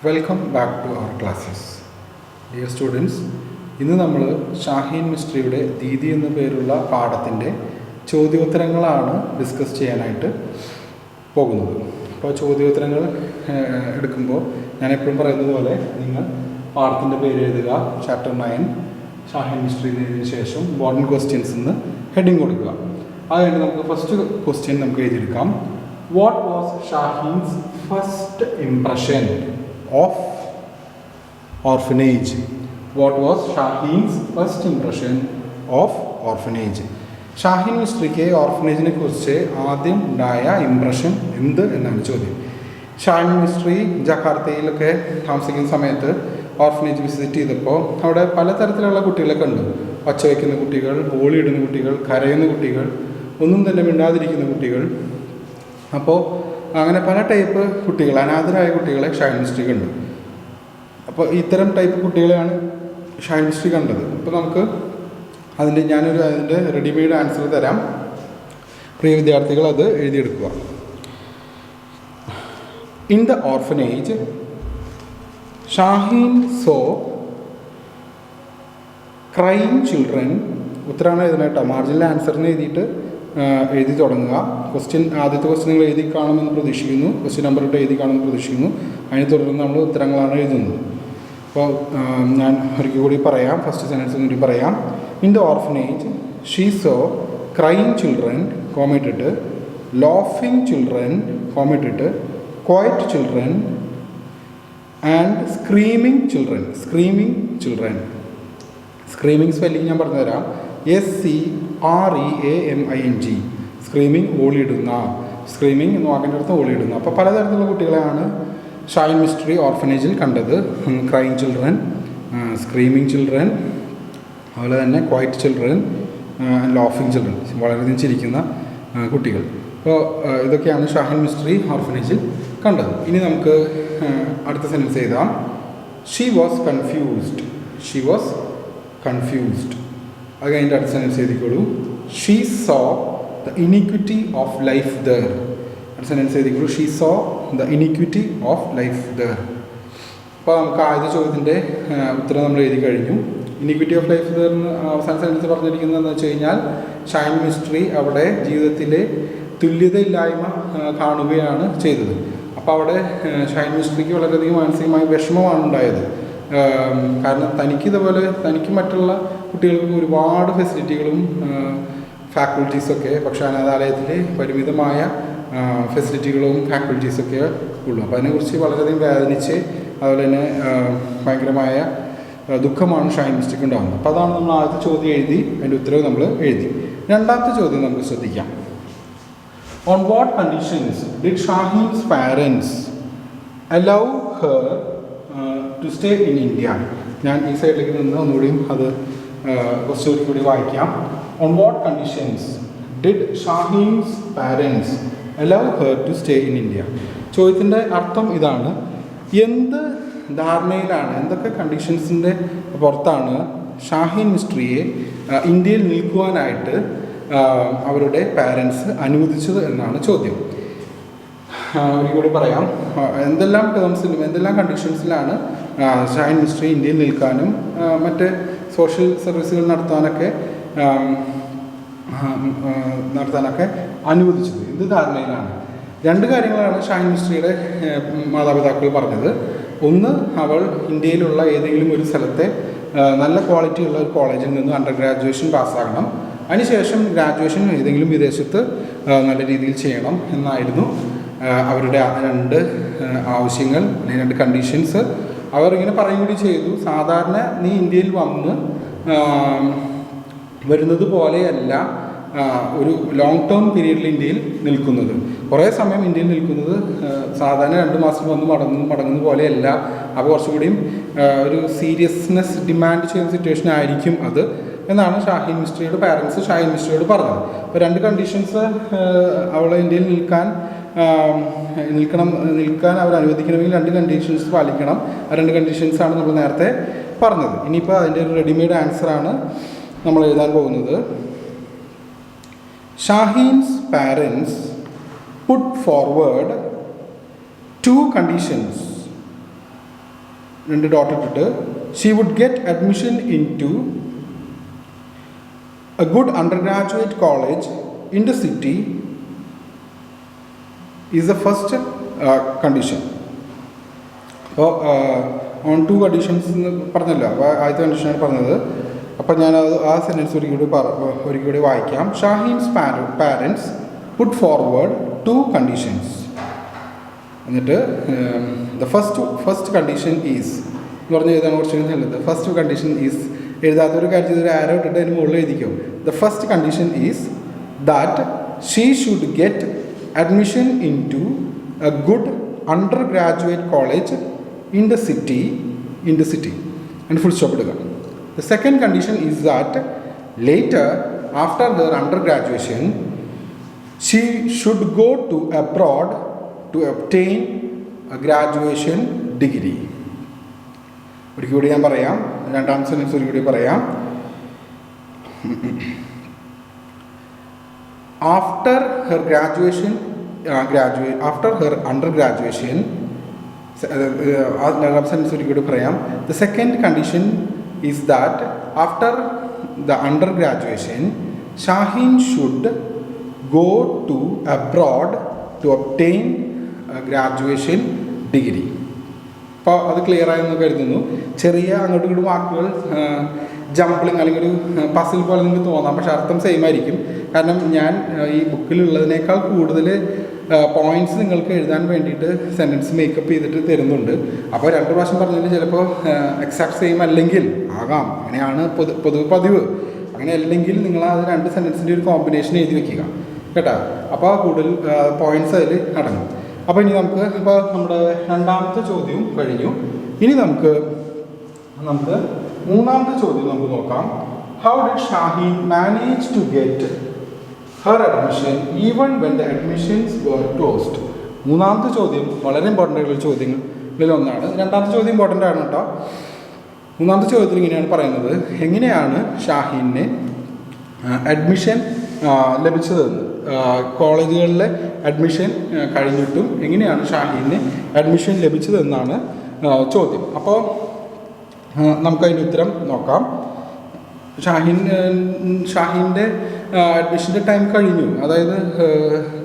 Welcome back to our classes. Dear students, ഇന്ന് നമ്മൾ ഷാഹീൻ മിസ്ട്രിയുടെ ദീദി എന്ന പേരുള്ള പാഠത്തിൻ്റെ ചോദ്യോത്തരങ്ങളാണ് ഡിസ്കസ് ചെയ്യാനായിട്ട് പോകുന്നത്. അപ്പോൾ ചോദ്യോത്തരങ്ങൾ എടുക്കുമ്പോൾ ഞാൻ എപ്പോഴും പറയുന്നത് പോലെ നിങ്ങൾ പാഠത്തിൻ്റെ പേര് എഴുതുക, ചാപ്റ്റർ 9 ഷാഹീൻ മിസ്ട്രി എഴുതിയതിനു ശേഷം ഇമ്പോർട്ടൻറ്റ് ക്വസ്റ്റ്യൻസ് എന്ന് ഹെഡിങ് കൊടുക്കുക. അതുകഴിഞ്ഞ് നമുക്ക് ഫസ്റ്റ് ക്വസ്റ്റ്യൻ നമുക്ക് എഴുതിയെടുക്കാം. What was Shaheen's first impression of orphanage? What was Shaheen's first impression of orphanage? Shaheen മിസ്ട്രിക്ക് ഓർഫനേജിനെ കുറിച്ച് ആദ്യം ഉണ്ടായ ഇംപ്രഷൻ എന്ത് എന്നാണ് ചോദ്യം. ഷാഹീൻ മിസ്ട്രി ജക്കാർത്തയിലൊക്കെ താമസിക്കുന്ന സമയത്ത് ഓർഫനേജ് വിസിറ്റ് ചെയ്തപ്പോൾ അവിടെ പലതരത്തിലുള്ള കുട്ടികളെ കണ്ടു. ഒച്ച വയ്ക്കുന്ന കുട്ടികൾ, ഓളിയിടുന്ന കുട്ടികൾ, കരയുന്ന കുട്ടികൾ, ഒന്നും തന്നെ മിണ്ടാതിരിക്കുന്ന കുട്ടികൾ. അപ്പോൾ അങ്ങനെ പല ടൈപ്പ് കുട്ടികൾ, അനാഥരായ കുട്ടികളെ ഷാഹീൻ മിസ്ട്രി കണ്ടു. അപ്പോൾ ഇത്തരം ടൈപ്പ് കുട്ടികളെയാണ് ഷാഹീൻ മിസ്ട്രി കണ്ടത്. അപ്പോൾ നമുക്ക് അതിൻ്റെ റെഡിമെയ്ഡ് ആൻസർ തരാം. പ്രിയ വിദ്യാർത്ഥികൾ അത് എഴുതിയെടുക്കുക. In the orphanage Shaheen saw crying children. ഉത്തരമാണ് എഴുതണേട്ടോ, മാർജിനൽ ആൻസറിന് എഴുതി തുടങ്ങുക. ആദ്യത്തെ ക്വസ്റ്റ്യൻ നിങ്ങൾ എഴുതി കാണുമെന്ന് പ്രതീക്ഷിക്കുന്നു. ക്വസ്റ്റ്യൻ നമ്പർ ഇട്ട് എഴുതി കാണുമെന്ന് പ്രതീക്ഷിക്കുന്നു. അതിനെ തുടർന്ന് നമ്മൾ ഉത്തരങ്ങളാണ് എഴുതുന്നത്. അപ്പോൾ ഞാൻ ഒരിക്കൽ കൂടി പറയാം, ഫസ്റ്റ് സെൻറ്റൻസ് കൂടി പറയാം. In the orphanage she saw crying children, കോമിട്ടിട്ട് ലോഫിങ് ചിൽഡ്രൻ, കോമിട്ടിട്ട് quiet children and screaming children. Screaming spelling ഞാൻ പറഞ്ഞുതരാം. SCREAMING. സ്ക്രീമിങ്, ഓളിയിടുന്ന. സ്ക്രീമിങ് എന്ന് വാക്കിൻ്റെ അർത്ഥം ഓളിയിടുന്ന. അപ്പോൾ പലതരത്തിലുള്ള കുട്ടികളെയാണ് ഷാഹീൻ മിസ്ട്രി ഓർഫനേജിൽ കണ്ടത്. ക്രൈയിങ് ചിൽഡ്രൻ, സ്ക്രീമിങ് ചിൽഡ്രൻ, അതുപോലെ തന്നെ ക്വയറ്റ് ചിൽഡ്രൻ, ലോഫിങ് ചിൽഡ്രൻ, വളരെയധികം ചിരിക്കുന്ന കുട്ടികൾ. അപ്പോൾ ഇതൊക്കെയാണ് ഷാഹീൻ മിസ്ട്രി ഓർഫനേജിൽ കണ്ടത്. ഇനി നമുക്ക് അടുത്ത സെൻറ്റൻസ് എഴുതാം. She was confused. അത് കഴിഞ്ഞിട്ട് അടുത്ത സെൻറ്റൻസ് എഴുതിക്കോളൂ. She saw the iniquity of life there. അടുത്ത സെൻറ്റൻസ് എഴുതിക്കോളൂ. She saw the iniquity of life there. അപ്പോൾ നമുക്ക് ആദ്യത്തെ ചോദ്യത്തിൻ്റെ ഉത്തരം നമ്മൾ എഴുതി കഴിഞ്ഞു. ഇനിക്വിറ്റി ഓഫ് ലൈഫ് ദർ എന്ന് അവസാന സെൻറ്റൻസ് പറഞ്ഞിരിക്കുന്നതെന്ന് വെച്ച് കഴിഞ്ഞാൽ ഷാഹീൻ മിസ്ട്രി അവിടെ ജീവിതത്തിലെ തുല്യതയില്ലായ്മ കാണുകയാണ് ചെയ്തത്. അപ്പോൾ അവിടെ ഷാഹീൻ മിസ്ട്രിക്ക് വളരെയധികം മാനസികമായ വിഷമമാണ് ഉണ്ടായത്. കാരണം തനിക്ക് മറ്റുള്ള കുട്ടികൾക്ക് ഒരുപാട് ഫെസിലിറ്റികളും ഫാക്കൽറ്റീസൊക്കെ, പക്ഷേ അനാഥാലയത്തിൽ പരിമിതമായ ഫെസിലിറ്റികളും ഫാക്കൽറ്റീസൊക്കെ ഉള്ളൂ. അപ്പോൾ അതിനെക്കുറിച്ച് വളരെയധികം വേദനിച്ച് അതുപോലെ തന്നെ ഭയങ്കരമായ ദുഃഖമാണ് ഷാഹീൻ മിസ്ട്രിക്ക് ഉണ്ടാകുന്നത്. അപ്പോൾ അതാണ് നമ്മൾ ആദ്യത്തെ ചോദ്യം എഴുതി, അതിൻ്റെ ഉത്തരവ് നമ്മൾ എഴുതി. രണ്ടാമത്തെ ചോദ്യം നമുക്ക് ശ്രദ്ധിക്കാം. On what conditions did Shaheen's parents allow her to stay in India? ഞാൻ ഈ സൈഡിലേക്ക് നിന്ന് ഒന്നുകൂടിയും അത് കുറച്ചുകൂടി കൂടി വായിക്കാം. On what conditions did Shaheen's parents allow her to stay in India? ചോദ്യത്തിൻ്റെ അർത്ഥം ഇതാണ്: എന്ത് ധാരണയിലാണ്, എന്തൊക്കെ കണ്ടീഷൻസിൻ്റെ പുറത്താണ് ഷാഹീൻ മിസ്ട്രിയെ ഇന്ത്യയിൽ നിൽക്കുവാനായിട്ട് അവരുടെ പാരൻസ് അനുവദിച്ചത് എന്നാണ് ചോദ്യം. ഒരിക്കൽ പറയാം. എന്തെല്ലാം ടേംസിലും എന്തെല്ലാം കണ്ടീഷൻസിലാണ് ഷാഹീൻ മിസ്ട്രി ഇന്ത്യയിൽ നിൽക്കാനും മറ്റ് സോഷ്യൽ സർവീസുകൾ നടത്താനൊക്കെ അനുവദിച്ചത്? എന്ത് ധാരണയിലാണ്? രണ്ട് കാര്യങ്ങളാണ് ഷാഹീൻ മിസ്ട്രിയുടെ മാതാപിതാക്കൾ പറഞ്ഞത്. ഒന്ന്, അവൾ ഇന്ത്യയിലുള്ള ഏതെങ്കിലും ഒരു സ്ഥലത്തെ നല്ല ക്വാളിറ്റിയുള്ള ഒരു കോളേജിൽ നിന്ന് അണ്ടർ ഗ്രാജുവേഷൻ പാസ്സാകണം. അതിനുശേഷം ഗ്രാജുവേഷൻ ഏതെങ്കിലും വിദേശത്ത് നല്ല രീതിയിൽ ചെയ്യണം എന്നായിരുന്നു അവരുടെ രണ്ട് ആവശ്യങ്ങൾ, അല്ലെങ്കിൽ രണ്ട് കണ്ടീഷൻസ്. അവർ ഇങ്ങനെ പറയുകയും കൂടി ചെയ്തു, സാധാരണ നീ ഇന്ത്യയിൽ വരുന്നത് പോലെയല്ല ഒരു ലോങ് ടേം പീരീഡിൽ ഇന്ത്യയിൽ നിൽക്കുന്നത്. കുറേ സമയം ഇന്ത്യയിൽ നിൽക്കുന്നത് സാധാരണ 2 മാസം വന്ന് മടങ്ങുന്ന പോലെയല്ല. അപ്പോൾ കുറച്ചുകൂടിയും ഒരു സീരിയസ്നെസ് ഡിമാൻഡ് ചെയ്യുന്ന സിറ്റുവേഷൻ ആയിരിക്കും അത് എന്നാണ് ഷാഹീൻ മിസ്ട്രിയുടെ പാരൻസ് ഷാഹീൻ മിസ്ട്രിയോട് പറഞ്ഞത്. അപ്പോൾ രണ്ട് കണ്ടീഷൻസ് അവളെ ഇന്ത്യയിൽ നിൽക്കാൻ അവർ അനുവദിക്കണമെങ്കിൽ 2 കണ്ടീഷൻസ് പാലിക്കണം. ആ 2 കണ്ടീഷൻസാണ് നമ്മൾ നേരത്തെ പറഞ്ഞത്. ഇനിയിപ്പോൾ അതിൻ്റെ ഒരു റെഡിമെയ്ഡ് ആൻസറാണ് നമ്മൾ എഴുതാൻ പോകുന്നത്. Shaheen's parents put forward 2 conditions 2 dot ഇട്ടിട്ട് she would get admission into a good undergraduate college in the city is the first condition. അപ്പോൾ ഓൺ 2 കണ്ടീഷൻസ് എന്ന് പറഞ്ഞല്ലോ. അപ്പോൾ ആദ്യത്തെ കണ്ടീഷനാണ് പറഞ്ഞത്. അപ്പോൾ ഞാനത് ആ സെൻറ്റൻസ് ഒരിക്കൽ വായിക്കാം. ഷാഹീൻസ് പാരൻസ് പുട്ട് ഫോർവേഡ് 2 കണ്ടീഷൻസ്. എന്നിട്ട് ദ ഫസ്റ്റ് കണ്ടീഷൻ ഈസ് എന്ന് പറഞ്ഞ് എഴുതാൻ കുറച്ച് നല്ലത്. ഫസ്റ്റ് കണ്ടീഷൻ ഈസ് എഴുതാത്തൊരു കാര്യത്തിൽ ഒരു ആരോ ഇട്ടിട്ട് അതിന് മുകളിൽ എഴുതിക്കും. The first condition is that she should get admission into a good undergraduate college in the city and full stop എടുക്കുക. The second condition is that later after their undergraduation she should go to abroad to obtain a graduation degree. ഒരിക്കൽ കൂടി ഞാൻ പറയാം, രണ്ടാമത്തെ sentence ഒരിക്കൽ കൂടി പറയാം. After her undergraduation the second condition is that after the undergraduation Shaheen should go to abroad to obtain a graduation degree. അപ്പോൾ അത് ക്ലിയർ ആയെന്ന് കരുതുന്നു. ചെറിയ അങ്ങോട്ടും ഇങ്ങോട്ടും വാക്കുകൾ ജംപ്ലിങ് അല്ലെങ്കിൽ ഒരു പസിൽ പോലെ നിങ്ങൾക്ക് തോന്നാം, പക്ഷെ അർത്ഥം സെയിം ആയിരിക്കും. കാരണം ഞാൻ ഈ ബുക്കിലുള്ളതിനേക്കാൾ കൂടുതൽ പോയിൻറ്റ്സ് നിങ്ങൾക്ക് എഴുതാൻ വേണ്ടിയിട്ട് സെൻറ്റൻസ് മേക്കപ്പ് ചെയ്തിട്ട് തരുന്നുണ്ട്. അപ്പോൾ 2 പ്രാവശ്യം പറഞ്ഞതിൽ ചിലപ്പോൾ എക്സാക്ട് സെയിം അല്ലെങ്കിൽ ആകാം, അങ്ങനെയാണ് പൊതുവെ പതിവ്. അങ്ങനെ അല്ലെങ്കിൽ നിങ്ങൾ അത് 2 സെൻറ്റൻസിൻ്റെ ഒരു കോമ്പിനേഷൻ എഴുതി വെക്കുക കേട്ടോ. അപ്പോൾ കൂടുതൽ പോയിൻറ്റ്സ് അതിൽ അടങ്ങും. അപ്പോൾ ഇനി ഇപ്പോൾ നമ്മുടെ രണ്ടാമത്തെ ചോദ്യവും കഴിഞ്ഞു. ഇനി നമുക്ക് മൂന്നാമത്തെ ചോദ്യം നമുക്ക് നോക്കാം. How did Shaheen manage to get her admission even when the admissions were closed? മൂന്നാമത്തെ ചോദ്യം വളരെ ഇമ്പോർട്ടൻ്റ് ആയിട്ടുള്ള ചോദ്യങ്ങളിൽ ഒന്നാണ്. രണ്ടാമത്തെ ചോദ്യം ഇമ്പോർട്ടൻ്റ് ആണ് കേട്ടോ. മൂന്നാമത്തെ ചോദ്യത്തിൽ ഇങ്ങനെയാണ് പറയുന്നത്, എങ്ങനെയാണ് ഷാഹീനെ അഡ്മിഷൻ ലഭിച്ചതെന്ന്. കോളേജുകളിലെ അഡ്മിഷൻ കഴിഞ്ഞിട്ടും എങ്ങനെയാണ് ഷാഹീന് അഡ്മിഷൻ ലഭിച്ചതെന്നാണ് ചോദ്യം. അപ്പോൾ നമുക്കതിൻ്റെ ഉത്തരം നോക്കാം. ഷാഹീൻ്റെ അഡ്മിഷൻ്റെ ടൈം കഴിഞ്ഞു. അതായത്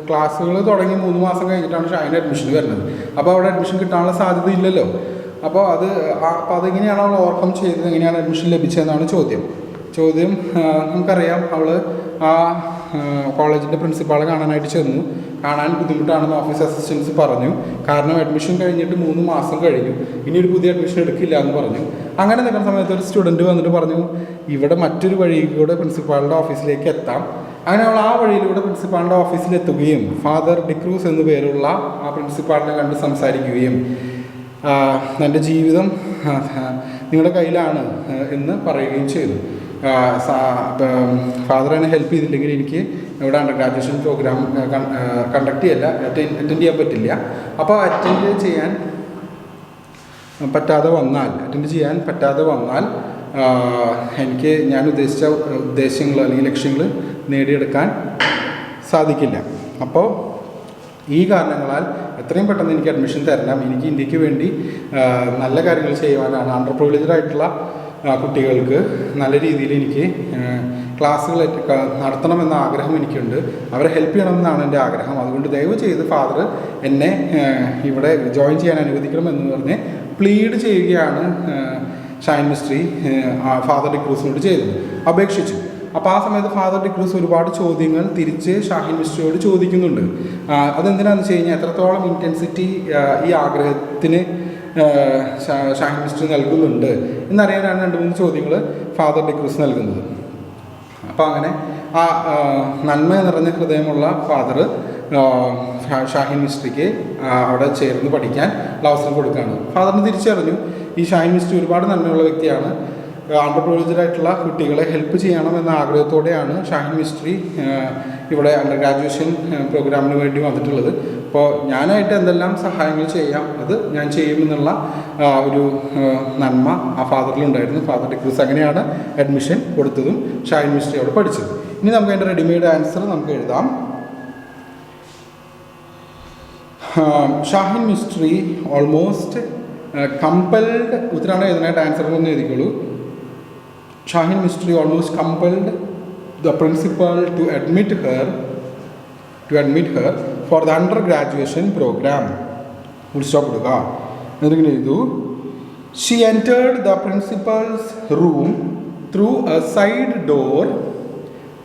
ക്ലാസ്സുകൾ തുടങ്ങി 3 മാസം കഴിഞ്ഞിട്ടാണ് ഷാഹീൻ്റെ അഡ്മിഷൻ വരുന്നത്. അപ്പോൾ അവിടെ അഡ്മിഷൻ കിട്ടാനുള്ള സാധ്യത ഇല്ലല്ലോ. അപ്പോൾ അതെങ്ങനെയാണ് അവൾ ഓവർകം ചെയ്തത്, എങ്ങനെയാണ് അഡ്മിഷൻ ലഭിച്ചതെന്നാണ് ചോദ്യം. നമുക്കറിയാം, അവൾ ആ കോളേജിൻ്റെ പ്രിൻസിപ്പാളെ കാണാനായിട്ട് ചെന്നു. കാണാൻ ബുദ്ധിമുട്ടാണെന്ന് ഓഫീസ് അസിസ്റ്റൻസ് പറഞ്ഞു. കാരണം അഡ്മിഷൻ കഴിഞ്ഞിട്ട് 3 മാസം കഴിഞ്ഞു, ഇനി ഒരു പുതിയ അഡ്മിഷൻ എടുക്കില്ല എന്ന് പറഞ്ഞു. അങ്ങനെ നിൽക്കുന്ന സമയത്ത് ഒരു സ്റ്റുഡൻറ്റ് വന്നിട്ട് പറഞ്ഞു, ഇവിടെ മറ്റൊരു വഴിയിലൂടെ പ്രിൻസിപ്പാളിൻ്റെ ഓഫീസിലേക്ക് എത്താം. അങ്ങനെ അവൾ ആ വഴിയിലൂടെ പ്രിൻസിപ്പാളിൻ്റെ ഓഫീസിലെത്തുകയും ഫാദർ ഡിക്രൂസ് എന്നു പേരുള്ള ആ പ്രിൻസിപ്പാളിനെ കണ്ട് സംസാരിക്കുകയും എൻ്റെ ജീവിതം നിങ്ങളുടെ കയ്യിലാണ് എന്ന് പറയുകയും ചെയ്തു. ഫാദർ എന്നെ ഹെൽപ്പ് ചെയ്തില്ലെങ്കിൽ എനിക്ക് ഇവിടെ അണ്ടർ ഗ്രാജുവേഷൻ പ്രോഗ്രാം അറ്റൻഡ് ചെയ്യാൻ പറ്റില്ല. അപ്പോൾ അറ്റൻഡ് ചെയ്യാൻ പറ്റാതെ വന്നാൽ എനിക്ക് ഞാൻ ഉദ്ദേശിച്ച ഉദ്ദേശങ്ങൾ അല്ലെങ്കിൽ ലക്ഷ്യങ്ങൾ നേടിയെടുക്കാൻ സാധിക്കില്ല. അപ്പോൾ ഈ കാരണങ്ങളാൽ എത്രയും പെട്ടെന്ന് എനിക്ക് അഡ്മിഷൻ തരണം. എനിക്ക് ഇന്ത്യക്ക് വേണ്ടി നല്ല കാര്യങ്ങൾ ചെയ്യുവാനാണ്. അണ്ടർ പ്രിവിലേജ്ഡ് ആയിട്ടുള്ള കുട്ടികൾക്ക് നല്ല രീതിയിൽ എനിക്ക് ക്ലാസ്സുകൾ നടത്തണമെന്ന ആഗ്രഹം എനിക്കുണ്ട്. അവരെ ഹെൽപ്പ് ചെയ്യണമെന്നാണ് എൻ്റെ ആഗ്രഹം. അതുകൊണ്ട് ദയവ് ചെയ്ത് ഫാദർ എന്നെ ഇവിടെ ജോയിൻ ചെയ്യാൻ അനുവദിക്കണമെന്ന് പറഞ്ഞ് പ്ലീഡ് ചെയ്യുകയാണ് ഷൈൻ മിസ്ട്രി ഫാദർ ഡിക്രൂസിനോട് ചെയ്തത്, അപേക്ഷിച്ചു. അപ്പോൾ ആ സമയത്ത് ഫാദർ ഡിക്രൂസ് ഒരുപാട് ചോദ്യങ്ങൾ തിരിച്ച് ഷാഹിൻ മിസ്ട്രിയോട് ചോദിക്കുന്നുണ്ട്. അതെന്തിനാണെന്ന് വെച്ച് കഴിഞ്ഞാൽ എത്രത്തോളം ഇൻറ്റൻസിറ്റി ഈ ആഗ്രഹത്തിന് ഷാഹിൻ മിസ്ട്രി നൽകുന്നുണ്ട് എന്നറിയാനാണ് 2-3 ചോദ്യങ്ങൾ ഫാദർ ഡിക്രൂസ് നൽകുന്നത്. അപ്പോൾ അങ്ങനെ ആ നന്മ നിറഞ്ഞ ഹൃദയമുള്ള ഫാദർ ഷാഹിൻ മിസ്ട്രിക്ക് അവിടെ ചേർന്ന് പഠിക്കാൻ അവസരം കൊടുക്കുകയാണ്. ഫാദറിന് തിരിച്ചറിഞ്ഞു ഈ ഷാഹിൻ മിസ്ട്രി ഒരുപാട് നന്മയുള്ള വ്യക്തിയാണ്. അണ്ടർ പ്രിവിലേജ്ഡ് ആയിട്ടുള്ള കുട്ടികളെ ഹെൽപ്പ് ചെയ്യണം എന്ന ആഗ്രഹത്തോടെയാണ് ഷാഹിൻ മിസ്ട്രി ഇവിടെ അണ്ടർ ഗ്രാജുവേഷൻ പ്രോഗ്രാമിന് വേണ്ടി വന്നിട്ടുള്ളത്. അപ്പോൾ ഞാനായിട്ട് എന്തെല്ലാം സഹായങ്ങൾ ചെയ്യാം അത് ഞാൻ ചെയ്യുമെന്നുള്ള ഒരു നന്മ ആ ഫാദറിലുണ്ടായിരുന്നു. ഫാദർ ഡിക്രൂസ് അങ്ങനെയാണ് അഡ്മിഷൻ കൊടുത്തതും ഷാഹിൻ മിസ്ട്രി അവിടെ പഠിച്ചത്. ഇനി നമുക്ക് അതിൻ്റെ റെഡിമെയ്ഡ് ആൻസർ നമുക്ക് എഴുതാം. ഷാഹിൻ മിസ്ട്രി almost കമ്പൽഡ് ഉത്തരമാണ് എഴുതാനായിട്ട് ആൻസർ ഒന്ന് എഴുതിക്കോളൂ. Shaheen Mistry almost compelled the principal to admit her for the undergraduation programme. Full stop ഇടുക. എന്നിങ്ങനെ എഴുതൂ. She entered the principal's room through a side door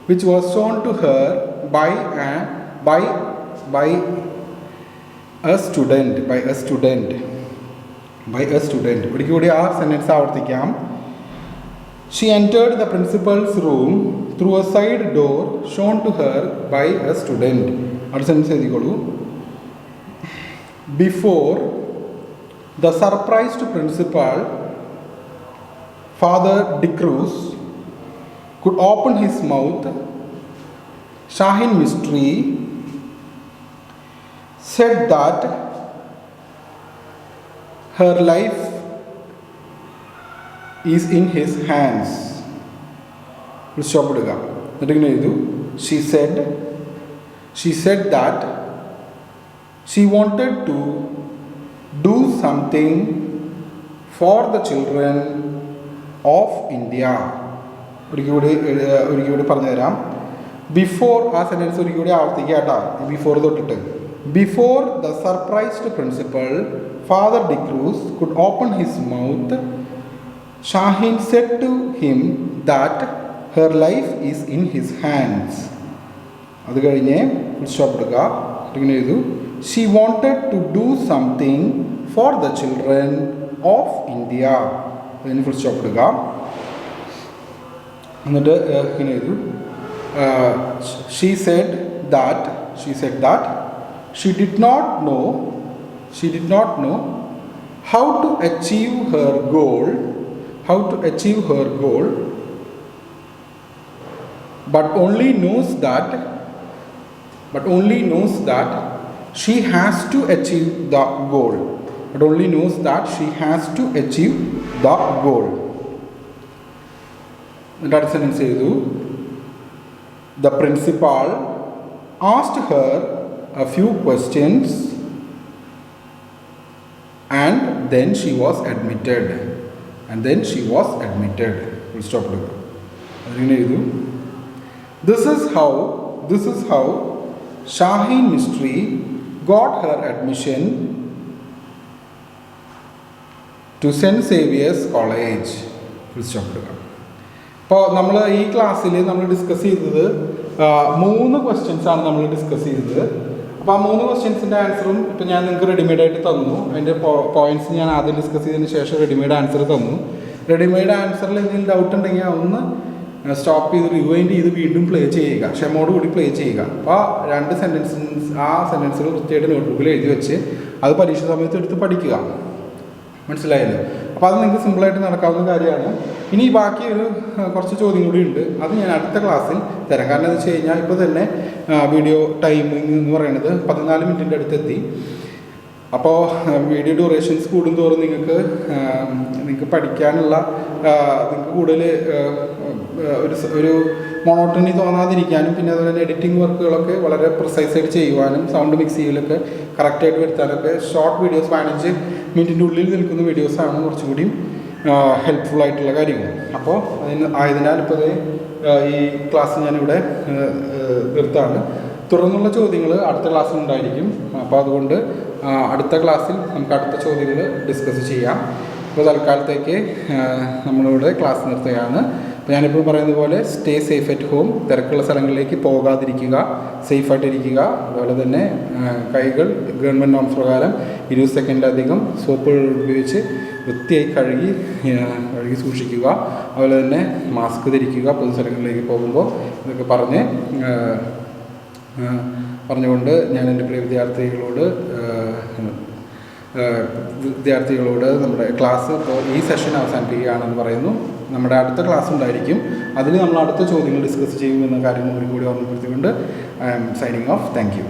which was shown to her by a student. ഒരിക്കൽ ആ sentence ആവർത്തിക്കാം. She entered the principal's room through a side door shown to her by a student. അടുത്ത sentence എഴുതിക്കോളൂ. Before the surprised principal, Father De Cruz, could open his mouth, Shahin Mistry said that her life is in his hands. Stop it again. She said that she wanted to do something for the children of India. ഒരിക്കൽ പറഞ്ഞു തരാം. Before ആ sentence ഒരിക്കൽ ആവർത്തിക്കുക കേട്ടോ. Before തൊട്ടിട്ട്. Before the surprised principal Father D'Cruz could open his mouth, Shaheen said to him that her life is in his hands. അത് കഴിഞ്ഞ് ഫുൾ സ്റ്റോപ്പ് എടുക്കുക. ഇങ്ങനെ എഴുതു. She wanted to do something for the children of India. അതിന് full stop എടുക്കുക. എന്നിട്ട് ഇങ്ങനെ എഴുതു. She said that she did not know how to achieve her goal, but only knows that she has to achieve the goal. That sentence edu. The principal asked her a few questions and then she was admitted. We'll stop it. This is how Shahin Mistry got her admission to St. Xavier's College. We'll stop it. അപ്പോൾ നമ്മൾ ഈ ക്ലാസ്സിൽ നമ്മൾ discuss ചെയ്തത് 3 ക്വസ്റ്റ്യൻസാണ് നമ്മൾ discuss ചെയ്തത്. അപ്പോൾ ആ 3 ക്വസ്റ്റ്യൻസിൻ്റെ ആൻസറും ഇപ്പോൾ ഞാൻ നിങ്ങൾക്ക് റെഡിമെയ്ഡായിട്ട് തന്നു. അതിൻ്റെ പോയിൻറ്റ്സ് ഞാൻ ആദ്യം ഡിസ്കസ് ചെയ്തതിന് ശേഷം റെഡിമെയ്ഡ് ആൻസർ തന്നു. റെഡിമെയ്ഡ് ആൻസറിൽ എന്തെങ്കിലും ഡൗട്ട് ഉണ്ടെങ്കിൽ ഒന്ന് സ്റ്റോപ്പ് ചെയ്ത് റിവൈൻഡ് ചെയ്ത് വീണ്ടും പ്ലേ ചെയ്യുക, ക്ഷമയോടുകൂടി പ്ലേ ചെയ്യുക. അപ്പോൾ 2 സെൻറ്റൻസുകൾ കൃത്യമായിട്ട് നോട്ട്ബുക്കിൽ എഴുതി വെച്ച് അത് പരീക്ഷ സമയത്ത് എടുത്ത് പഠിക്കുക. മനസ്സിലായല്ലോ? അപ്പോൾ അത് നിങ്ങൾക്ക് സിമ്പിളായിട്ട് നടക്കാവുന്ന കാര്യമാണ്. ഇനി ബാക്കി കുറച്ച് ചോദ്യം കൂടി ഉണ്ട്. അത് ഞാൻ അടുത്ത ക്ലാസ്സിൽ തരാം. കാരണം എന്താ വെച്ച് കഴിഞ്ഞാൽ ഇപ്പോൾ തന്നെ വീഡിയോ ടൈമിംഗ് എന്ന് പറയുന്നത് 14 മിനിറ്റിൻ്റെ അടുത്തെത്തി. അപ്പോൾ വീഡിയോ ഡ്യൂറേഷൻസ് കൂടുന്തോറും നിങ്ങൾക്ക് പഠിക്കാനുള്ള നിങ്ങൾക്ക് കൂടുതൽ ഒരു മോണോട്ടണി തോന്നാതിരിക്കാനും പിന്നെ അതുപോലെ തന്നെ എഡിറ്റിംഗ് വർക്കുകളൊക്കെ വളരെ പ്രിസൈസായിട്ട് ചെയ്യുവാനും സൗണ്ട് മിക്സ് ചെയ്യലൊക്കെ കറക്റ്റായിട്ട് വരുത്താനൊക്കെ ഷോർട്ട് വീഡിയോസ് 15 മിനിറ്റിൻ്റെ ഉള്ളിൽ നിൽക്കുന്ന വീഡിയോസാണ് കുറച്ചുകൂടി ഹെൽപ്ഫുള്ളായിട്ടുള്ള കാര്യങ്ങൾ. അപ്പോൾ ആയതിനാൽ ഇപ്പോൾ ഈ ക്ലാസ് ഞാനിവിടെ നിർത്താണ്. തുടർന്നുള്ള ചോദ്യങ്ങൾ അടുത്ത ക്ലാസ്സിൽ ഉണ്ടായിരിക്കും. അപ്പോൾ അതുകൊണ്ട് അടുത്ത ക്ലാസ്സിൽ നമുക്ക് അടുത്ത ചോദ്യങ്ങൾ ഡിസ്കസ് ചെയ്യാം. അപ്പോൾ തൽക്കാലത്തേക്ക് നമ്മളിവിടെ ക്ലാസ് നിർത്തുകയാണ്. അപ്പോൾ ഞാനിപ്പോൾ പറയുന്നത് പോലെ സ്റ്റേ സേഫ് അറ്റ് ഹോം. തിരക്കുള്ള സ്ഥലങ്ങളിലേക്ക് പോകാതിരിക്കുക, സേഫായിട്ടിരിക്കുക. അതുപോലെ തന്നെ കൈകൾ ഗവൺമെൻറ് നോംസ് പ്രകാരം 20 സെക്കൻഡിലധികം സോപ്പുകൾ ഉപയോഗിച്ച് വൃത്തിയായി കഴുകി സൂക്ഷിക്കുക. അതുപോലെ തന്നെ മാസ്ക് ധരിക്കുക പൊതുസ്ഥലങ്ങളിലേക്ക് പോകുമ്പോൾ. ഇതൊക്കെ പറഞ്ഞുകൊണ്ട് ഞാൻ എൻ്റെ പ്രിയ വിദ്യാർത്ഥികളോട് നമ്മുടെ ക്ലാസ് ഇപ്പോൾ ഈ സെഷൻ അവസാനിപ്പിക്കുകയാണെന്ന് പറയുന്നു. നമ്മുടെ അടുത്ത ക്ലാസ് ഉണ്ടായിരിക്കും. അതിൽ നമ്മൾ അടുത്ത ചോദ്യങ്ങൾ ഡിസ്കസ് ചെയ്യുമെന്ന കാര്യം കൂടി ഓർമ്മപ്പെടുത്തിക്കൊണ്ട് I am signing off. Thank U.